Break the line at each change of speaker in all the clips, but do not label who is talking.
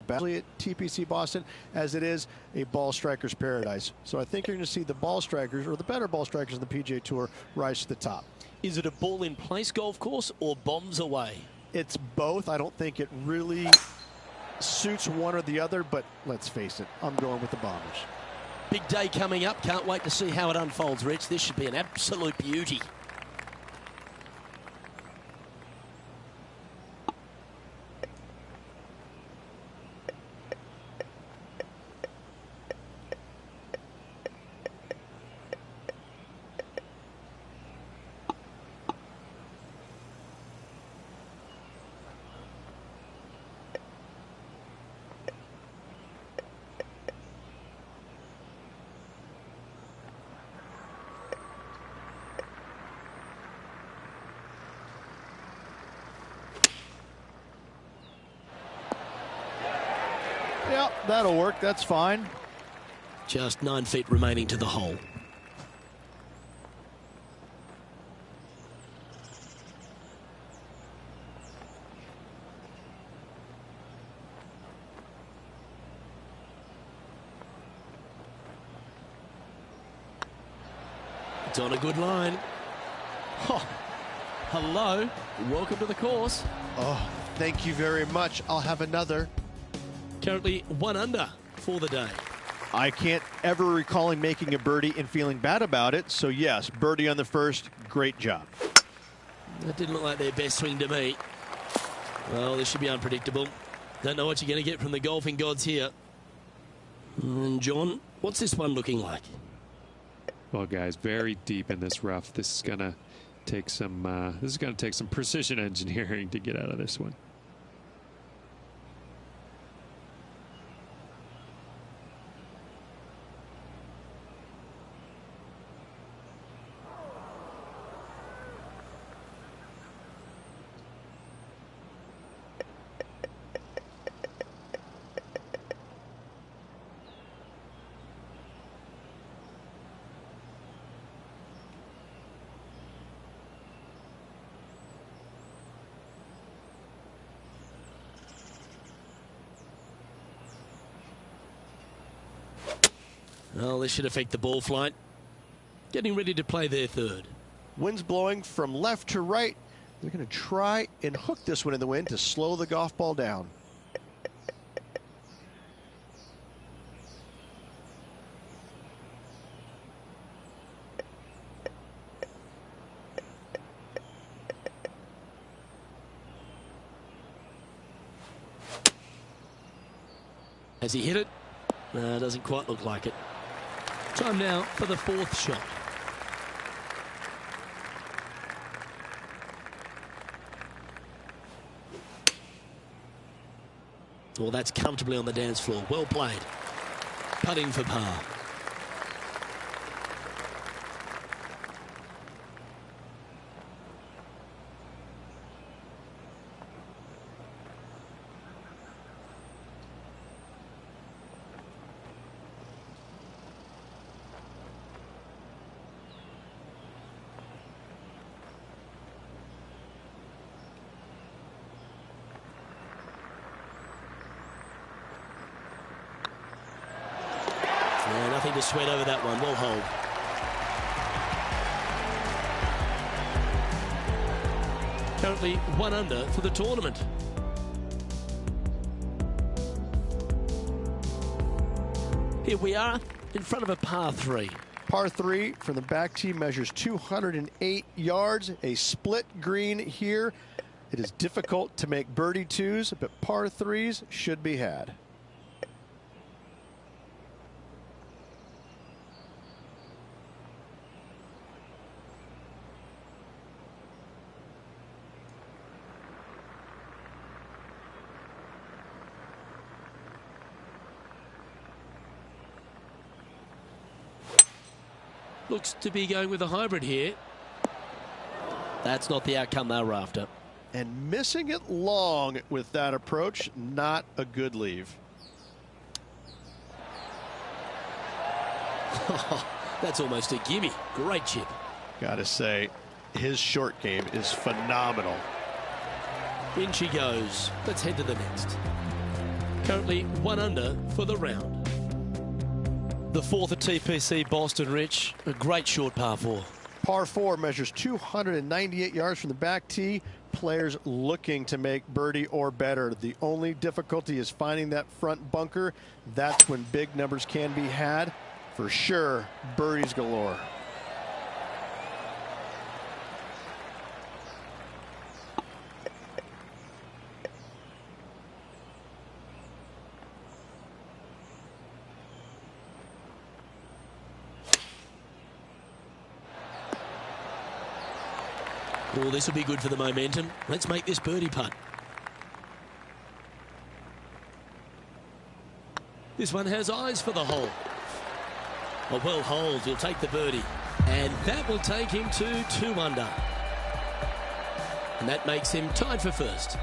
badly at TPC Boston as it is a ball striker's paradise. So I think you're going to see the ball strikers, or the better ball strikers in the PGA Tour, rise to the top.
Is it a ball-in-place golf course or bombs away?
It's both. I don't think it really suits one or the other, but let's face it, I'm going with the Bombers.
Big day coming up. Can't wait to see how it unfolds, Rich. This should be an absolute beauty.
Yeah, that'll work. That's fine.
Just 9 feet remaining to the hole. It's on a good line. Oh, hello. Welcome to the course.
Oh, thank you very much. I'll have another.
Currently 1 under for the day.
I can't ever recall him making a birdie and feeling bad about it. So, yes, birdie on the first. Great job.
That didn't look like their best swing to me. Well, this should be unpredictable. Don't know what you're going to get from the golfing gods here. And John, what's this one looking like?
Well, guys, very deep in this rough. This is going to take some. This is going to take some precision engineering to get out of this one.
Well, this should affect the ball flight. Getting ready to play their third.
Wind's blowing from left to right. They're going to try and hook this one in the wind to slow the golf ball down.
Has he hit it? No, doesn't quite look like it. Time now for the fourth shot. Well, that's comfortably on the dance floor. Well played. Putting for par. Yeah, nothing to sweat over that one. Well hold. Currently 1 under for the tournament. Here we are in front of a par 3.
Par 3 from the back tee measures 208 yards. A split green here. It is difficult to make birdie 2s, but par 3s should be had.
Looks to be going with a hybrid here. That's not the outcome they were after.
And missing it long with that approach, not a good leave.
That's almost a gimme. Great chip.
Gotta say, his short game is phenomenal.
In she goes. Let's head to the next. Currently 1 under for the round. The fourth at TPC Boston, Rich. A great short par 4.
Par 4 measures 298 yards from the back tee. Players looking to make birdie or better. The only difficulty is finding that front bunker. That's when big numbers can be had. For sure, birdies galore.
Oh, this will be good for the momentum. Let's make this birdie putt. This one has eyes for the hole. A well holed, he'll take the birdie. And that will take him to 2 under. And that makes him tied for first.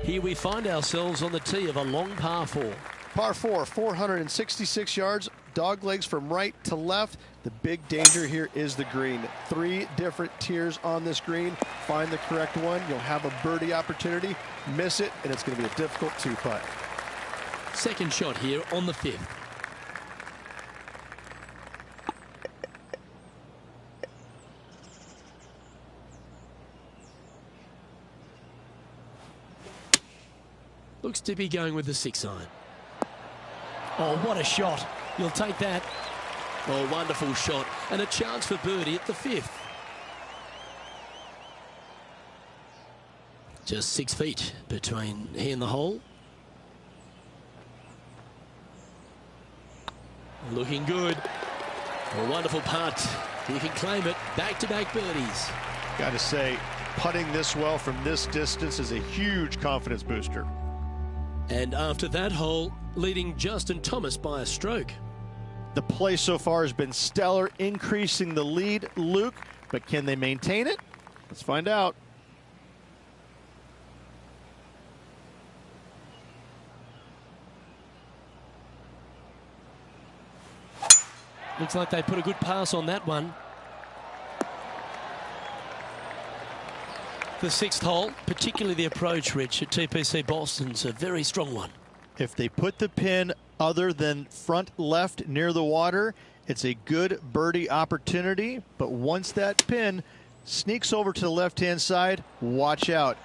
Here we find ourselves on the tee of a long par 4.
Par 4, 466 yards, dog legs from right to left. The big danger here is the green. 3 different tiers on this green. Find the correct one, you'll have a birdie opportunity. Miss it, and it's going to be a difficult 2-putt.
Second shot here on the 5th. Looks to be going with the 6 iron. Oh, what a shot. You'll take that. Oh, wonderful shot. And a chance for birdie at the 5th. Just 6 feet between he and the hole. Looking good. A wonderful putt. You can claim it. Back-to-back birdies.
Got to say, putting this well from this distance is a huge confidence booster.
And after that hole, leading Justin Thomas by a stroke.
The play so far has been stellar, increasing the lead, Luke, but can they maintain it? Let's find out.
Looks like they put a good pass on that one. The 6th hole, particularly the approach, Rich, at TPC Boston's a very strong one.
If they put the pin other than front left near the water, it's a good birdie opportunity. But once that pin sneaks over to the left-hand side, watch out.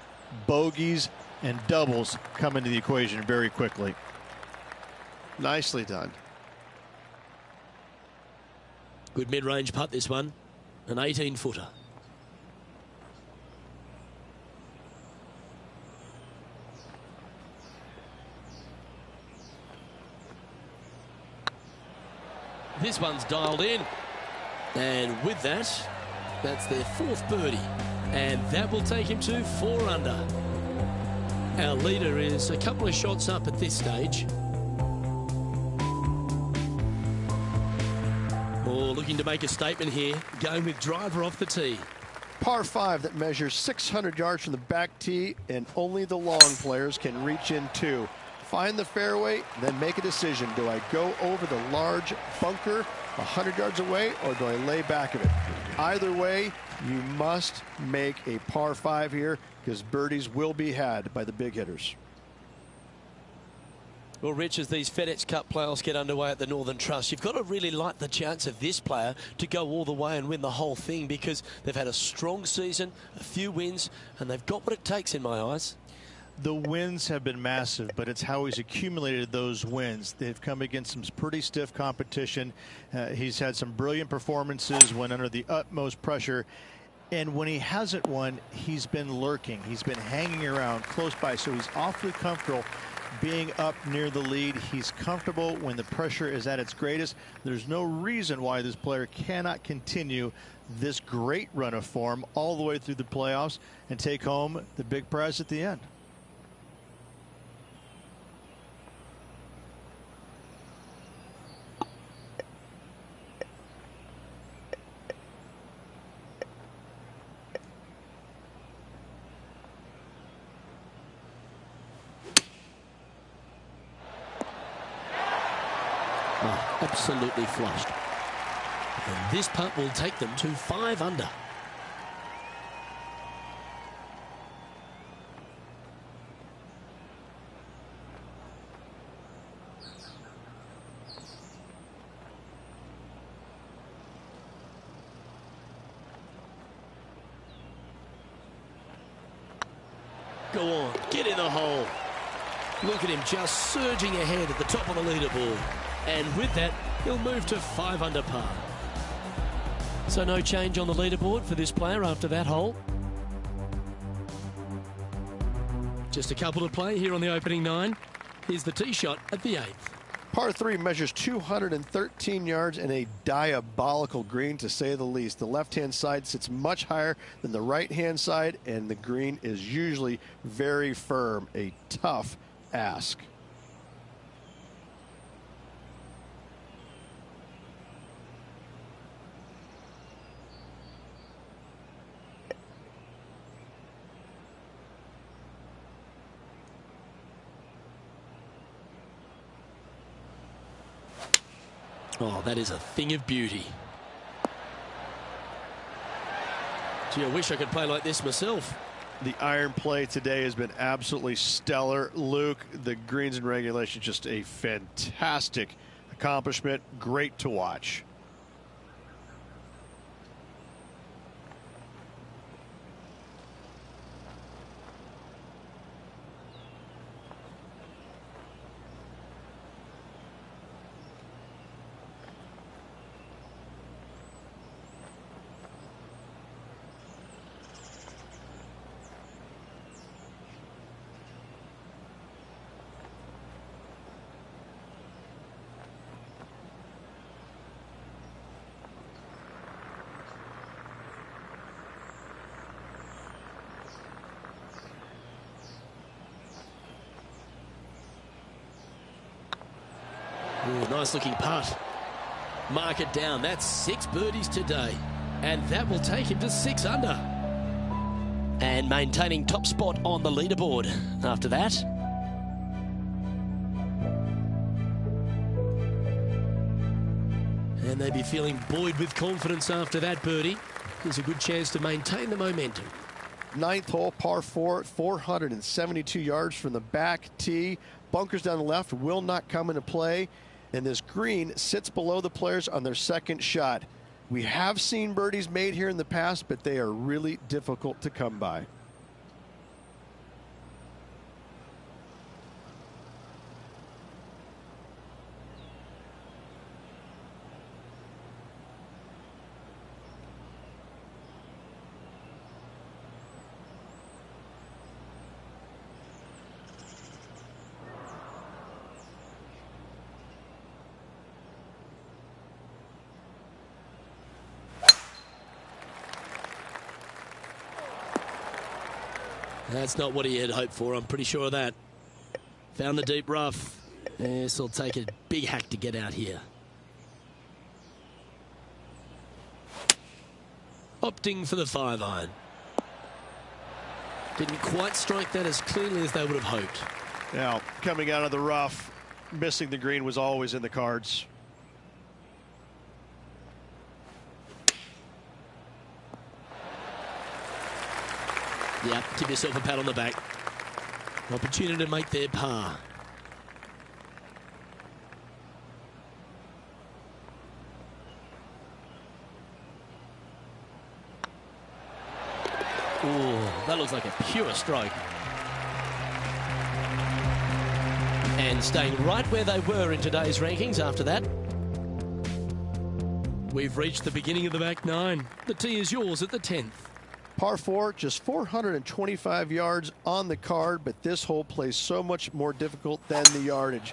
Bogeys and doubles come into the equation very quickly. Nicely done.
Good mid-range putt, this one. An 18-footer. This one's dialed in. And with that, that's their 4th birdie. And that will take him to 4 under. Our leader is a couple of shots up at this stage. Oh, looking to make a statement here. Going with driver off the tee.
Par 5 that measures 600 yards from the back tee, and only the long players can reach in 2. Find the fairway, then make a decision. Do I go over the large bunker 100 yards away, or do I lay back of it? Either way, you must make a par 5 here, because birdies will be had by the big hitters.
Well, Rich, as these FedEx Cup playoffs get underway at the Northern Trust, you've got to really like the chance of this player to go all the way and win the whole thing, because they've had a strong season, a few wins, and they've got what it takes in my eyes.
The wins have been massive, but it's how he's accumulated those wins. They've come against some pretty stiff competition. He's had some brilliant performances when under the utmost pressure. And when he hasn't won, he's been lurking. He's been hanging around close by, so he's awfully comfortable being up near the lead. He's comfortable when the pressure is at its greatest. There's no reason why this player cannot continue this great run of form all the way through the playoffs and take home the big prize at the end.
Oh, absolutely flushed. And this putt will take them to 5 under. Go on, get in the hole. Look at him just surging ahead at the top of the leaderboard. And with that, he'll move to 5 under par. So no change on the leaderboard for this player after that hole. Just a couple to play here on the opening 9. Here's the tee shot at the 8th.
Par 3 measures 213 yards and a diabolical green, to say the least. The left-hand side sits much higher than the right-hand side, and the green is usually very firm. A tough ask.
Oh, that is a thing of beauty. Gee, I wish I could play like this myself.
The iron play today has been absolutely stellar. Luke, the greens and regulation, just a fantastic accomplishment. Great to watch.
Ooh, nice looking putt. Mark it down. That's 6 birdies today. And that will take him to 6 under. And maintaining top spot on the leaderboard after that. And they'd be feeling buoyed with confidence after that birdie. Here's a good chance to maintain the momentum.
9th hole, par 4, 472 yards from the back tee. Bunkers down the left will not come into play. And this green sits below the players on their second shot. We have seen birdies made here in the past, but they are really difficult to come by.
That's not what he had hoped for, I'm pretty sure of that. Found the deep rough. This will take a big hack to get out here. Opting for the 5-iron. Didn't quite strike that as cleanly as they would have hoped.
Now, coming out of the rough, missing the green was always in the cards.
Yeah, give yourself a pat on the back. Opportunity to make their par. Ooh, that looks like a pure stroke. And staying right where they were in today's rankings after that. We've reached the beginning of the back 9. The tee is yours at the 10th.
Par 4, just 425 yards on the card, but this hole plays so much more difficult than the yardage.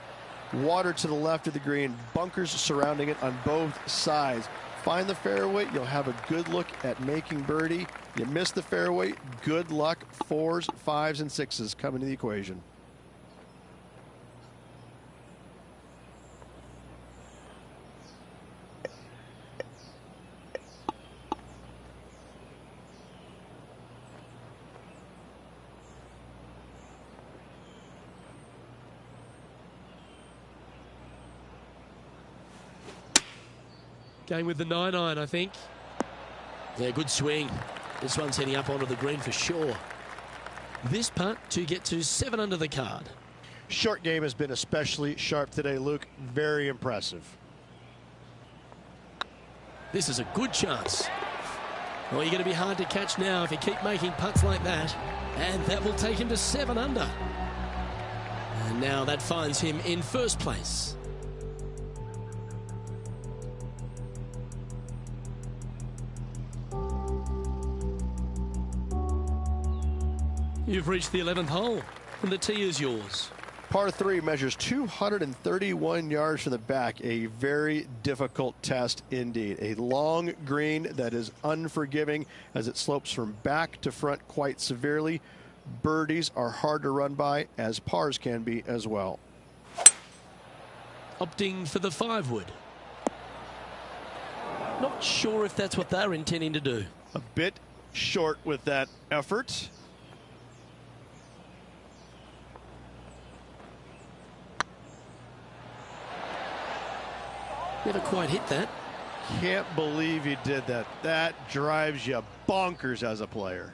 Water to the left of the green, bunkers surrounding it on both sides. Find the fairway, you'll have a good look at making birdie. You miss the fairway, good luck. 4s, 5s, and 6s come into the equation.
Going with the 9-iron, I think. Yeah, good swing. This one's heading up onto the green for sure. This putt to get to 7 under the card.
Short game has been especially sharp today, Luke. Very impressive.
This is a good chance. Well, you're going to be hard to catch now if you keep making putts like that. And that will take him to 7 under. And now that finds him in first place. You've reached the 11th hole, and the tee is yours.
Par 3 measures 231 yards from the back. A very difficult test indeed. A long green that is unforgiving as it slopes from back to front quite severely. Birdies are hard to run by, as pars can be as well.
Opting for the 5-wood. Not sure if that's what they're intending to do.
A bit short with that effort.
Never quite hit that.
Can't believe he did that. That drives you bonkers as a player.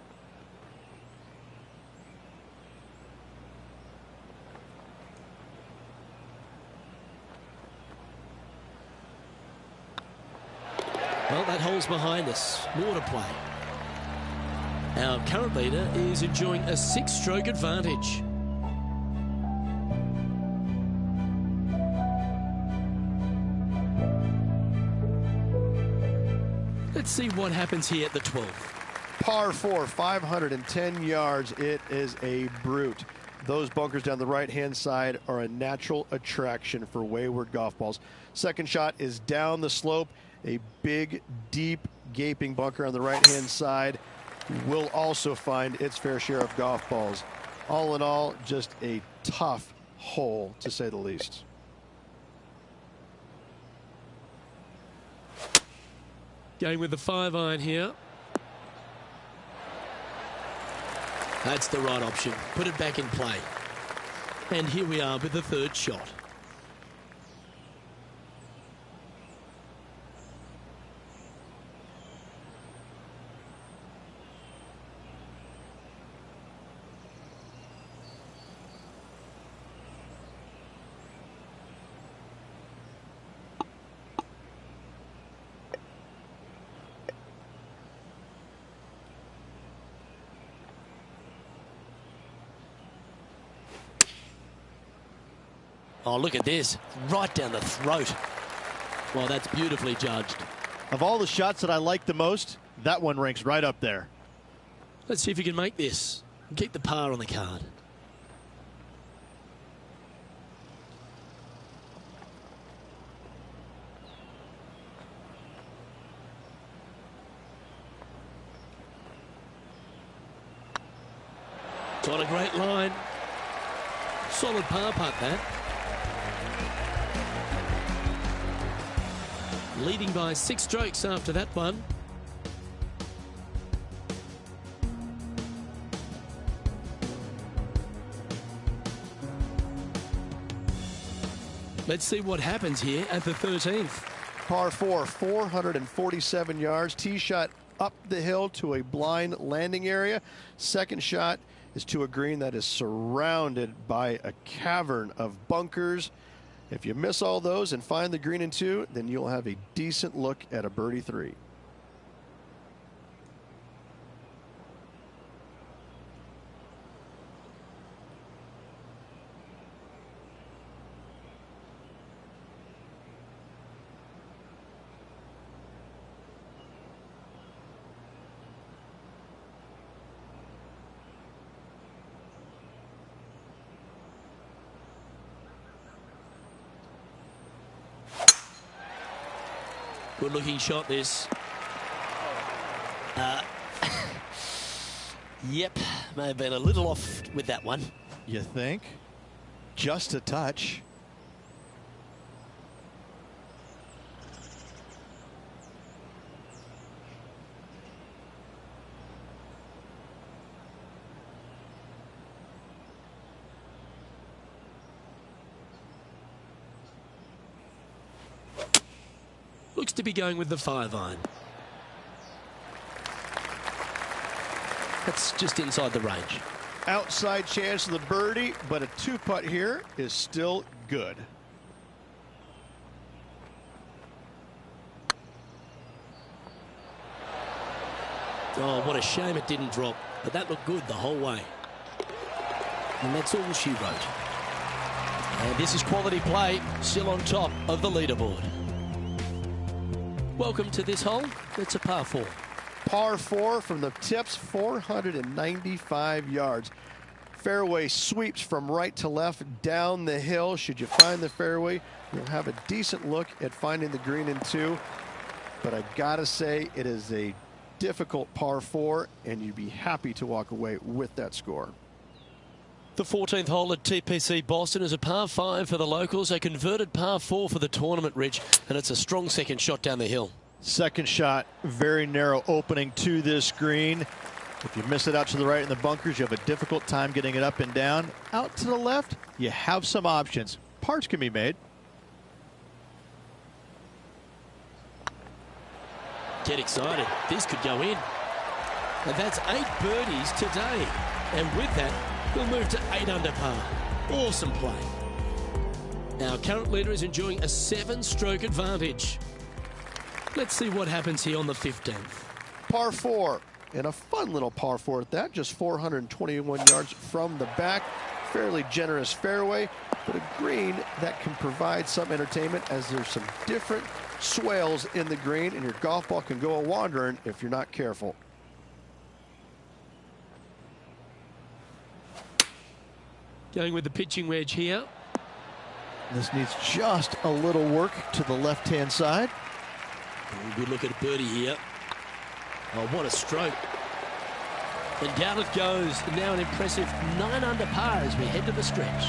Well, that hole's behind us. More to play. Our current leader is enjoying a 6-stroke advantage. Let's see what happens here at the 12th.
Par 4, 510 yards. It is a brute. Those bunkers down the right-hand side are a natural attraction for wayward golf balls. Second shot is down the slope. A big, deep, gaping bunker on the right-hand side will also find its fair share of golf balls. All in all, just a tough hole, to say the least.
Going with the 5-iron here. That's the right option. Put it back in play. And here we are with the 3rd shot. Oh, look at this. Right down the throat. Well, that's beautifully judged.
Of all the shots that I like the most, that one ranks right up there.
Let's see if you can make this and keep the par on the card. Got a great line. Solid par putt, that. Leading by 6 strokes after that one. Let's see what happens here at the 13th.
Par 4, 447 yards. Tee shot up the hill to a blind landing area. Second shot is to a green that is surrounded by a cavern of bunkers. If you miss all those and find the green in 2, then you'll have a decent look at a birdie 3.
Good looking shot, this. Yep, may have been a little off with that one.
You think? Just a touch.
Looks to be going with the 5-iron. That's just inside the range.
Outside chance of the birdie, but a 2-putt here is still good.
Oh, what a shame it didn't drop, but that looked good the whole way. And that's all she wrote. And this is quality play, still on top of the leaderboard. Welcome to this hole. It's a par 4.
Par 4 from the tips, 495 yards. Fairway sweeps from right to left down the hill. Should you find the fairway, you'll have a decent look at finding the green in 2. But I gotta say, it is a difficult par 4, and you'd be happy to walk away with that score.
The 14th hole at TPC Boston is a par 5 for the locals, a converted par 4 for the tournament, Rich, and it's a strong second shot down the hill.
Second shot, very narrow opening to this green. If you miss it out to the right in the bunkers, you have a difficult time getting it up and down. Out to the left, you have some options. Pars can be made.
Get excited. This could go in. And that's 8 birdies today. And with that, he'll move to 8 under par. Awesome play. Our current leader is enjoying a 7-stroke advantage. Let's see what happens here on the 15th.
Par 4, and a fun little par 4 at that, just 421 yards from the back. Fairly generous fairway, but a green that can provide some entertainment as there's some different swales in the green, and your golf ball can go a-wandering if you're not careful.
Going with the pitching wedge here.
This needs just a little work to the left-hand side.
Good look at a birdie here. Oh, what a stroke. And down it goes. Now an impressive 9 under par as we head to the stretch.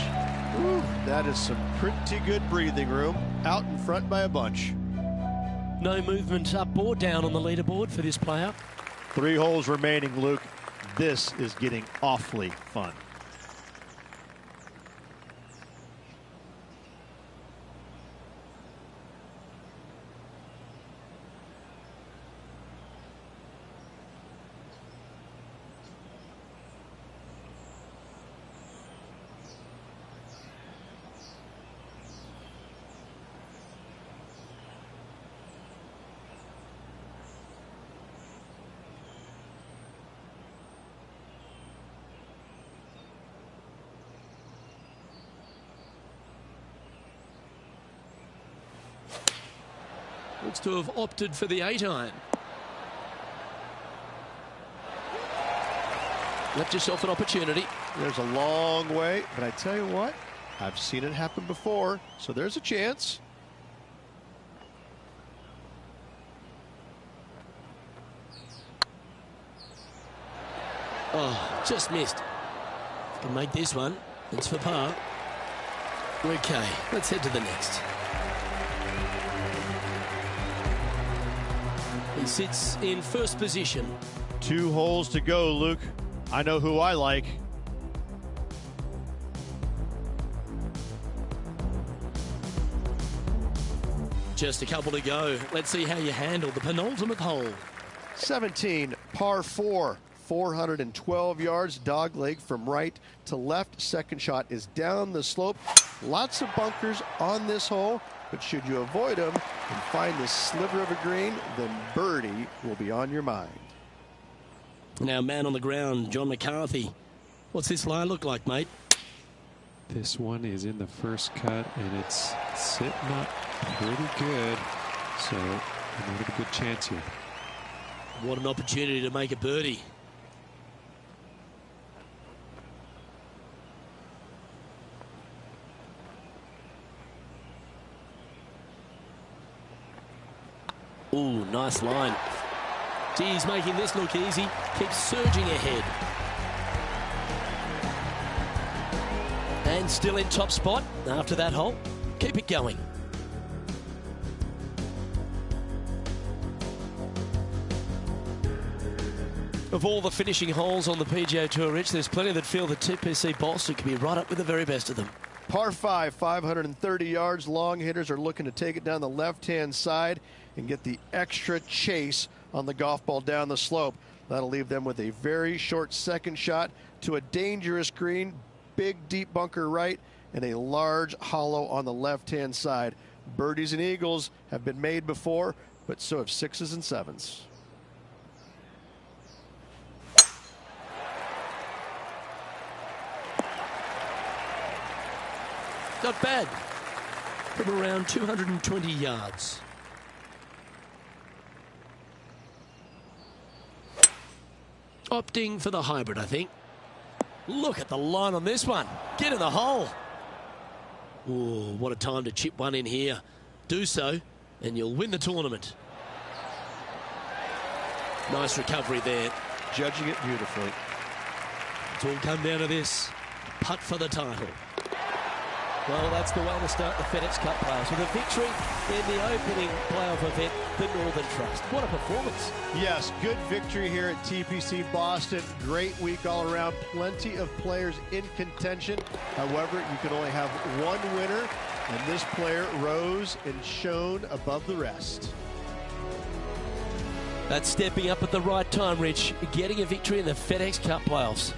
Ooh, that is some pretty good breathing room. Out in front by a bunch.
No movement up or down on the leaderboard for this player.
3 holes remaining, Luke. This is getting awfully fun.
Looks to have opted for the 8-iron. Left yourself an opportunity.
There's a long way, but I tell you what, I've seen it happen before, so there's a chance.
Oh, just missed. Can make this one. It's for par. Okay, let's head to the next. He sits in first position.
2 holes to go, Luke. I know who I like.
Just a couple to go. Let's see how you handle the penultimate hole.
17, par 4, 412 yards, dog leg from right to left. Second shot is down the slope. Lots of bunkers on this hole, but should you avoid them and find this sliver of a green, then birdie will be on your mind.
Now, man on the ground, John McCarthy. What's this lie look like, mate?
This one is in the first cut, and it's sitting up pretty good. So, we might have a good chance here.
What an opportunity to make a birdie. Ooh, nice line. He's making this look easy. Keeps surging ahead. And still in top spot after that hole. Keep it going. Of all the finishing holes on the PGA Tour, Rich, there's plenty that feel that TPC Boston can be right up with the very best of them.
Par 5, 530 yards. Long hitters are looking to take it down the left-hand side and get the extra chase on the golf ball down the slope. That'll leave them with a very short second shot to a dangerous green, big deep bunker right, and a large hollow on the left-hand side. Birdies and eagles have been made before, but so have 6s and 7s.
Not bad. From around 220 yards. Opting for the hybrid, I think. Look at the line on this one. Get in the hole. Oh, what a time to chip one in here. Do so, and you'll win the tournament. Nice recovery there.
Judging it beautifully.
It's all come down to this. Putt for the title. Well, that's the way to start the FedEx Cup playoffs, with a victory in the opening playoff event, the Northern Trust. What a performance.
Yes, good victory here at TPC Boston. Great week all around. Plenty of players in contention. However, you can only have one winner, and this player rose and shone above the rest.
That's stepping up at the right time, Rich. Getting a victory in the FedEx Cup playoffs.